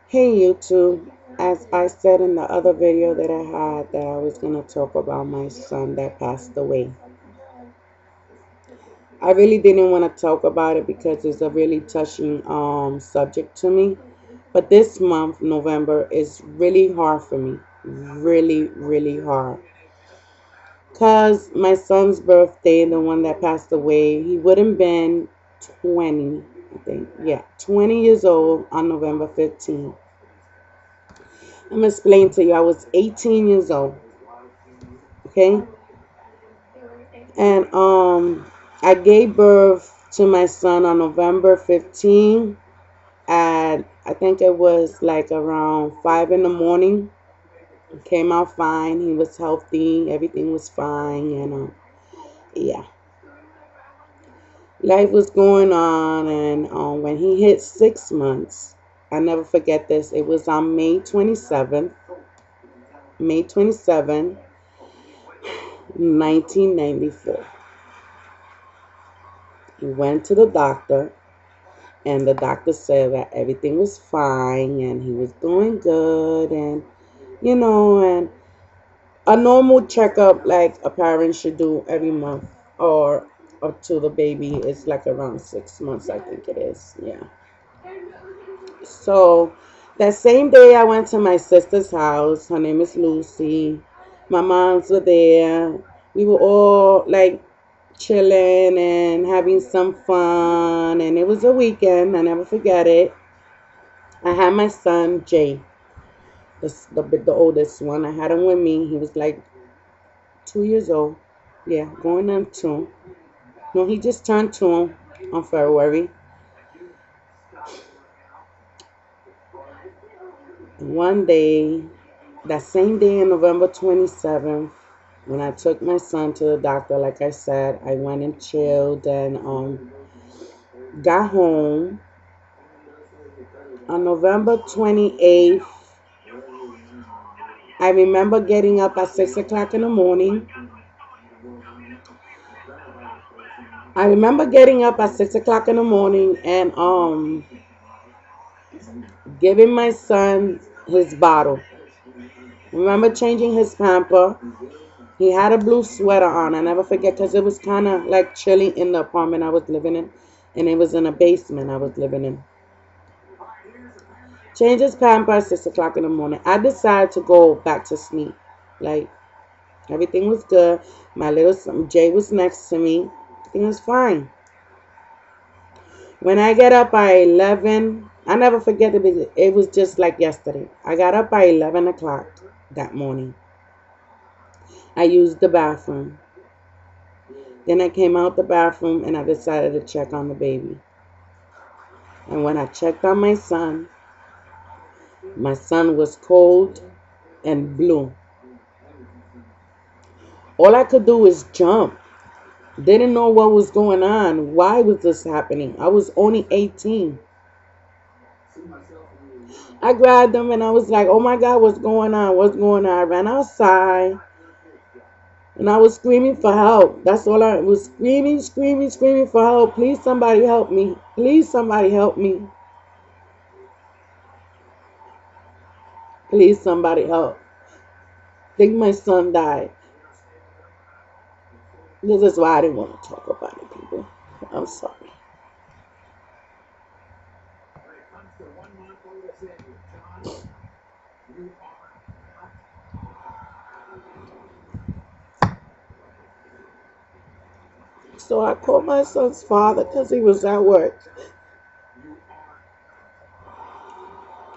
Hey YouTube, as I said in the other video that I had that I was going to talk about my son that passed away. I really didn't want to talk about it because it's a really touching subject to me. But this month, November, is really hard for me. Really, really hard. Because my son's birthday, the one that passed away, he would have been 20, I think. Yeah, 20 years old on November 15th. I'm going to explain to you. I was 18 years old. Okay? And I gave birth to my son on November 15th at, I think it was like around 5 in the morning. It came out fine. He was healthy. Everything was fine. And yeah, life was going on. And when he hit 6 months, I never forget this. It was on May 27th, May 27, 1994. He went to the doctor, and the doctor said that everything was fine and he was doing good, and and a normal checkup like a parent should do every month or up to the baby is like around 6 months, I think it is. Yeah. So that same day I went to my sister's house. Her name is Lucy. My moms were there. We were all like chilling and having some fun, and it was a weekend. I never forget it. I had my son Jay, the oldest one. I had him with me. He was like 2 years old. Yeah, going on two. No, he just turned two on February. One day, that same day in November 27th, when I took my son to the doctor, like I said, I went and chilled and got home on November 28th. I remember getting up at 6 o'clock in the morning. I remember getting up at 6 o'clock in the morning and giving my son his bottle. Remember changing his pamper. He had a blue sweater on. I never forget because it was kind of like chilly in the apartment I was living in. And it was in a basement I was living in. Change his pamper at 6 o'clock in the morning. I decided to go back to sleep. Like, everything was good. My little son, Jay, was next to me. Everything was fine. When I get up by 11, I never forget it. It was just like yesterday. I got up by 11 o'clock that morning. I used the bathroom. Then I came out the bathroom and I decided to check on the baby. And when I checked on my son was cold and blue. All I could do was jump. Didn't know what was going on. Why was this happening? I was only 18. I grabbed him and I was like, oh my God, what's going on? What's going on? I ran outside and I was screaming for help. That's all I was screaming, screaming, screaming for help. Please, somebody help me. Please, somebody help me. Please, somebody help. I think my son died. This is why I didn't want to talk about it, people. I'm sorry. So I called my son's father because he was at work.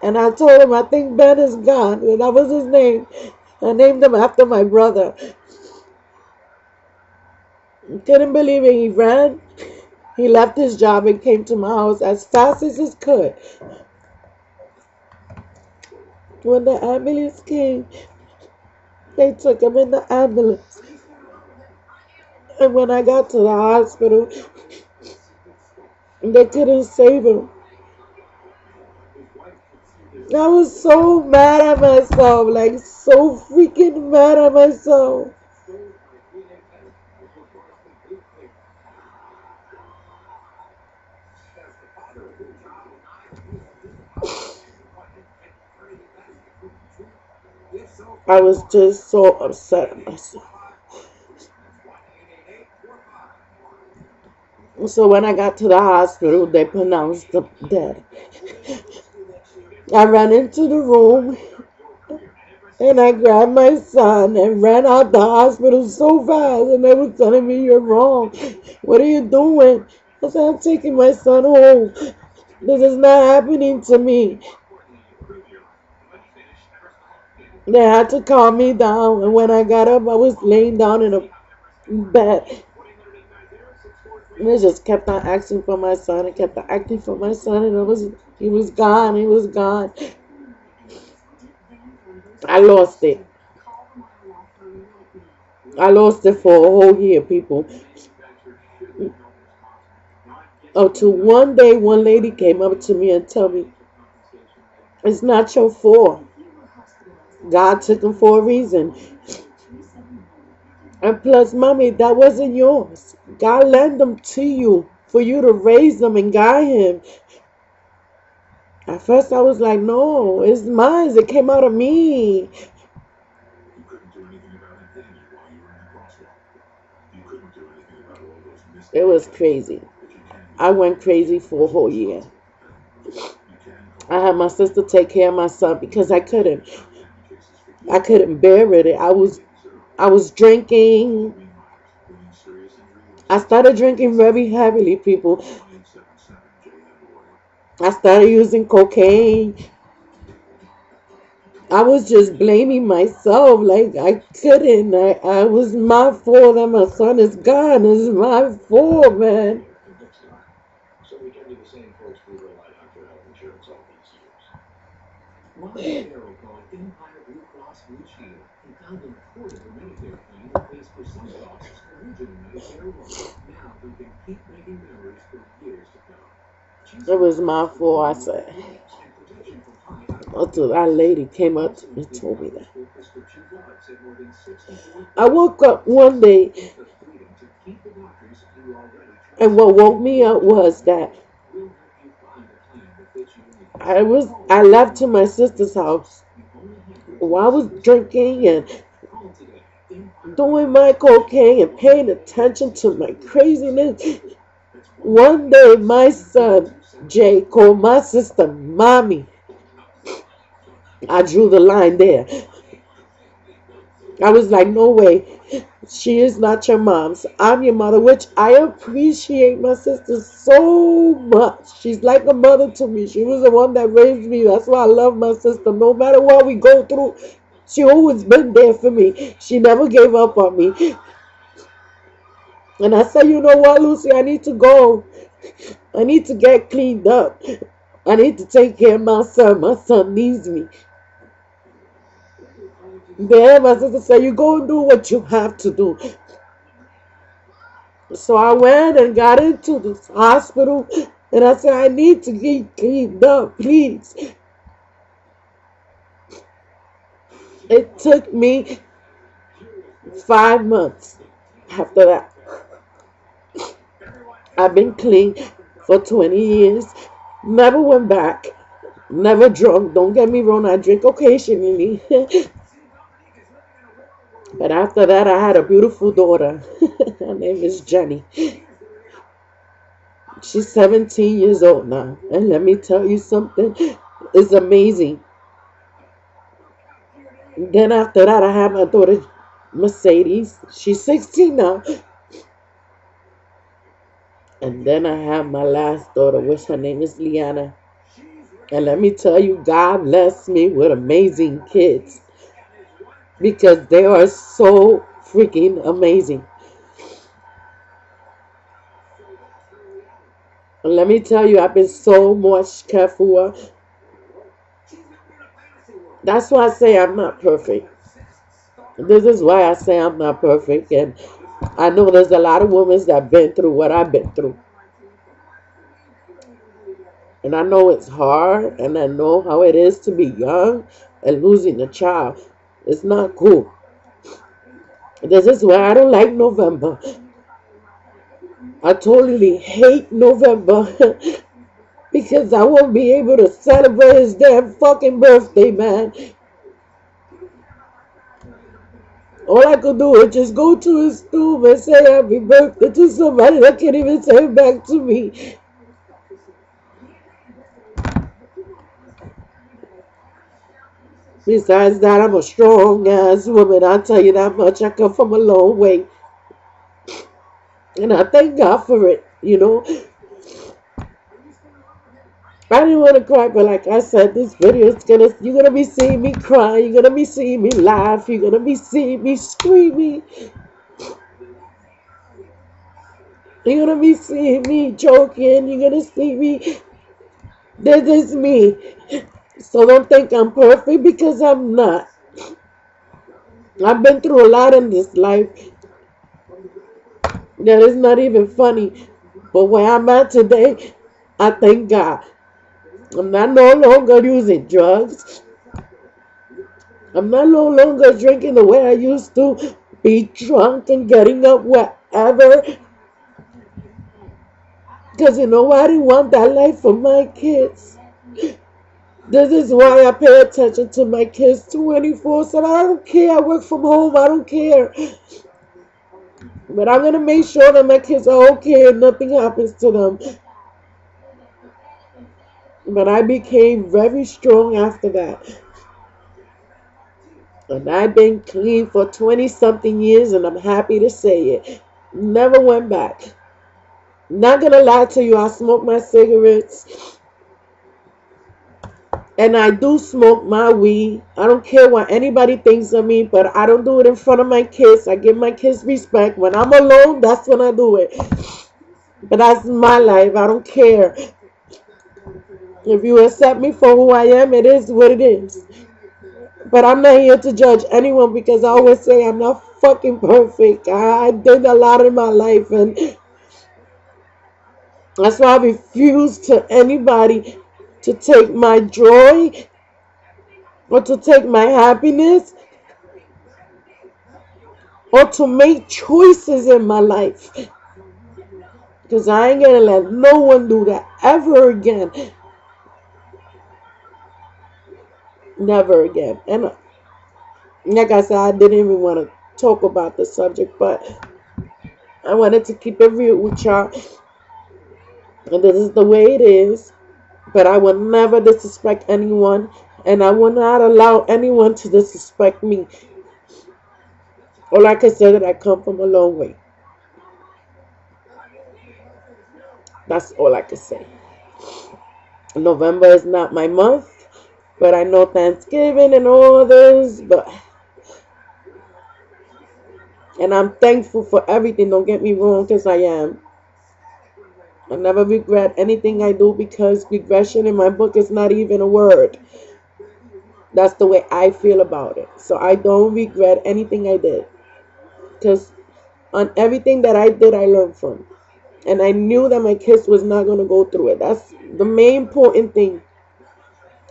And I told him, I think Ben is gone. And that was his name. I named him after my brother. Couldn't believe it. He ran. He left his job and came to my house as fast as he could. When the ambulance came, they took him in the ambulance. And when I got to the hospital, they couldn't save him. I was so mad at myself, like so freaking mad at myself. I was just so upset at myself. So when I got to the hospital, they pronounced him dead. I ran into the room and I grabbed my son and ran out the hospital so fast. And they were telling me, "You're wrong. What are you doing?" I said, "I'm taking my son home. This is not happening to me." They had to calm me down. And when I got up, I was laying down in a bed. And they just kept on asking for my son and kept on acting for my son. And he was gone. He was gone. I lost it. I lost it for a whole year, people. Until one day, one lady came up to me and told me, "It's not your fault. God took him for a reason. And plus, mommy, that wasn't yours. God lent them to you for you to raise them and guide him." At first, I was like, "No, it's mine. It came out of me." It was crazy. I went crazy for a whole year. I had my sister take care of my son because I couldn't. I couldn't bear it. I was drinking. I started drinking very heavily, people. I started using cocaine. I was just blaming myself. Like, I couldn't. I was my fault that my son is gone. It's my fault, man. It was my fault, I said. Until that lady came up to me and told me that. I woke up one day, and what woke me up was that I left to my sister's house while I was drinking and doing my cocaine and paying attention to my craziness. One day, my son Jay called my sister mommy. I drew the line there. I was like, "No way. She is not your mom's. I'm your mother," which I appreciate my sister so much. She's like a mother to me. She was the one that raised me. That's why I love my sister. No matter what we go through, she always been there for me. She never gave up on me. And I said, "You know what, Lucy? I need to go. I need to get cleaned up. I need to take care of my son. My son needs me." Then my sister said, "You go and do what you have to do." So I went and got into this hospital and I said, "I need to get cleaned up, please." It took me 5 months after that. I've been clean for 20 years. Never went back. Never drunk. Don't get me wrong, I drink occasionally. But after that, I had a beautiful daughter. Her name is Jenny. She's 17 years old now. And let me tell you something. It's amazing. Then after that, I had my daughter Mercedes. She's 16 now. And then I have my last daughter, which her name is Liana. And let me tell you, God blessed me with amazing kids because they are so freaking amazing. And let me tell you, I've been so much careful. That's why I say I'm not perfect. This is why I say I'm not perfect. And I know there's a lot of women that have been through what I've been through. And I know it's hard, and I know how it is to be young and losing a child. It's not cool. This is why I don't like November. I totally hate November because I won't be able to celebrate his damn fucking birthday, man. All I could do is just go to his tomb and say happy birthday to somebody that can't even say it back to me. Besides that, I'm a strong ass woman. I'll tell you that much. I come from a long way. And I thank God for it, you know. I didn't want to cry, but like I said, this video is you're gonna be seeing me cry, you're gonna be seeing me laugh, you're gonna be seeing me screaming, you're gonna be seeing me joking, you're gonna see me. This is me. So don't think I'm perfect because I'm not. I've been through a lot in this life that is not even funny. But where I'm at today, I thank God. I'm not no longer using drugs. I'm not no longer drinking the way I used to. Be drunk and getting up wherever. Because you know I didn't want that life for my kids. This is why I pay attention to my kids 24/7. I don't care. I work from home. I don't care. But I'm going to make sure that my kids are okay and nothing happens to them. But I became very strong after that. And I've been clean for 20 something years and I'm happy to say it. Never went back. Not gonna lie to you, I smoke my cigarettes and I do smoke my weed. I don't care what anybody thinks of me, but I don't do it in front of my kids. I give my kids respect. When I'm alone, that's when I do it. But that's my life. I don't care. If you accept me for who I am, it is what it is. But I'm not here to judge anyone because I always say I'm not fucking perfect. I did a lot in my life and that's why I refuse to anybody to take my joy or to take my happiness or to make choices in my life. Because I ain't gonna let no one do that ever again. Never again. And like I said, I didn't even want to talk about the subject, but I wanted to keep it real with y'all. And this is the way it is. But I will never disrespect anyone. And I will not allow anyone to disrespect me. Or like I said, that I come from a long way. That's all I can say. November is not my month. But I know Thanksgiving and all this. And I'm thankful for everything. Don't get me wrong, because I am. I never regret anything I do because regression in my book is not even a word. That's the way I feel about it. So I don't regret anything I did. Because on everything that I did, I learned from. And I knew that my kids was not going to go through it. That's the main important thing.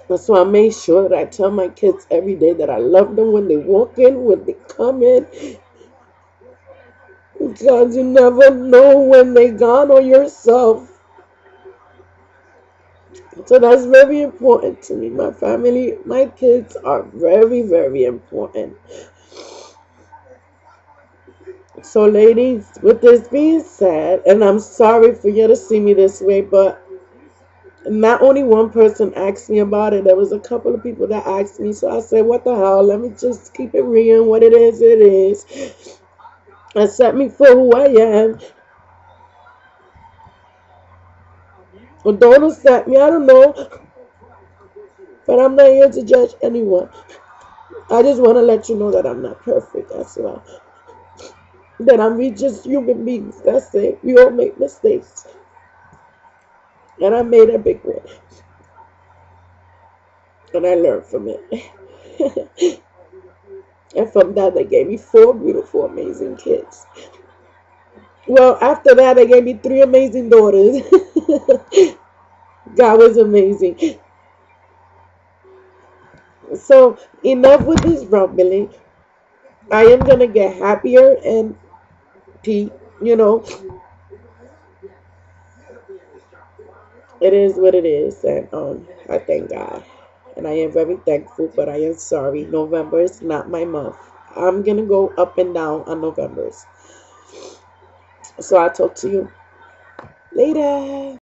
And so I made sure that I tell my kids every day that I love them when they walk in, when they come in. Because you never know when they gone or yourself. So that's very important to me. My family, my kids are very, very important. So ladies, with this being said, and I'm sorry for you to see me this way, but not only one person asked me about it. There was a couple of people that asked me. So I said, what the hell? Let me just keep it real. What it is, it is. Accept me for who I am. Or don't accept me. I don't know. But I'm not here to judge anyone. I just want to let you know that I'm not perfect. That's all. That I'm just human beings. That's it. We all make mistakes. And I made a big one. And I learned from it. And from that, they gave me 4 beautiful, amazing kids. Well, after that, they gave me 3 amazing daughters. God was amazing. So, enough with this rumbling. I am going to get happier and Pete, you know, it is what it is. And I thank God. And I am very thankful, but I am sorry. November is not my month. I'm gonna go up and down on November's. So I'll talk to you later.